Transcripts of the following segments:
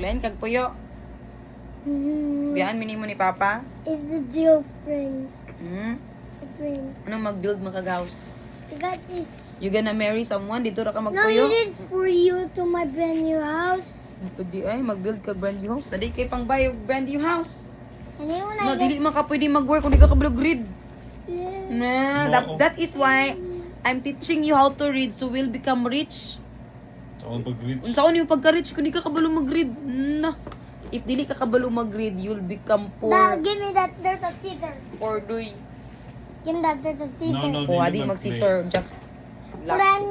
Len, kag puyo. Biyan, minimo ni Papa. It's a joke, friend. Friend. Anong mag-build mga kag-house? I got this. You gonna marry someone? Dito ra ka No, magpuyo? it is for you to my brand new house. Pwede ay, mag-build ka brand new house. Dali kay pang buy brand new house. And then when No, I dili man ka pwede mag-work kung di ka kabalo grid. Yeah. Nah, that is why I'm teaching you how to read so we'll become rich. Ako pag-reach. Unsaon yung pagka-rich kung di ka kabalo mag-read? Nah. If dili ka kabalo mag-read, you'll become Now, poor. give me that dirt of scissor. Or doy. Give me that dirt of scissor. No, O, adi mag-scissor. Just But lock. then,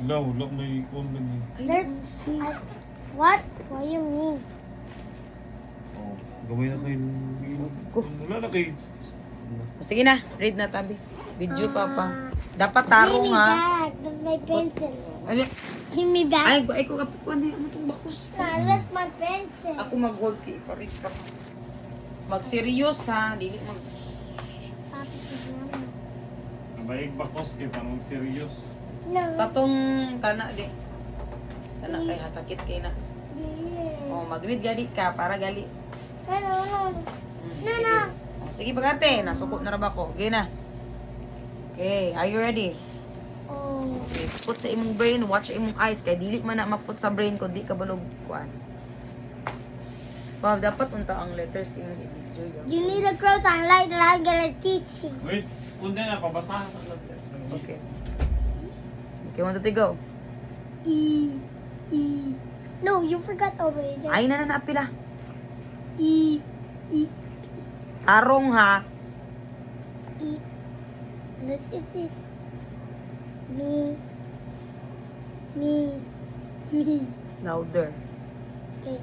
Look, may kulang yun. there's... what? What do you mean? Oh, gawin na kayo. Wala na kayo. Sige na, read na tabi. Video Papa. Dapat Give tarong me ha. back. That's my pencil. Ano? Give me back. Ay ko kapukuan ano tong bakos. Nah, that's my pencil. Ako mag-work kay iparit pa. Mag-serious ha, dili mag Bayag bakos kayo, parang serious. No. tatong kana di. Kana kay sakit kay na. Yeah. Oh, mag-read gali ka para gali. No. No, Sige. no. Oh, sige bagate, nasuko na ra ba ko. Okay na. Okay, are you ready? Oh. Okay, put sa imong brain, watch sa imong eyes kay dili man na maput sa brain ko di ka balog kuan. Wow, dapat unta ang letters imong i-video yun. You need a cross and light that I'm gonna teach you. Wait, una na, pabasahan sa lahat. Okay. Okay, 1, 2, 3, go. E. No, you forgot already. Ay na pila. E. Tarong ha. This is this. Me. Louder. Okay.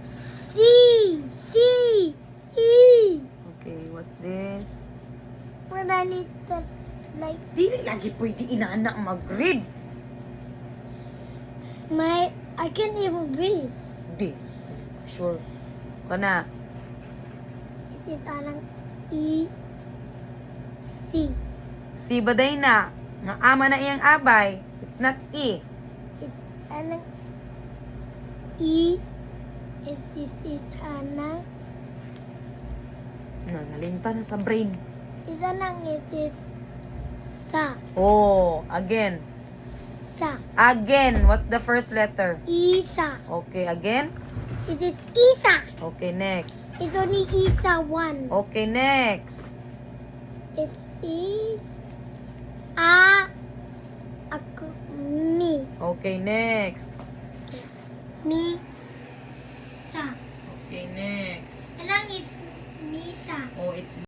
C. E. Okay, what's this? What I need that like Dili lagi pwede inaanak mag-read. I can't even breathe. Di. Sure. Kana. It is anang E. C. Si baday na. Nga ama na iyang abay. It's not E. It's anang E. It's anang. No, nalimta na sa brain. It's anang it is sa. Oh, again. Sa. Again, what's the first letter? Isa. Okay, again. It is Isa. Okay, next. It's only Isa one. Okay, next. It is a ako me. Okay, next. Me sa. Okay, next. Anang is Misa. Oh, it's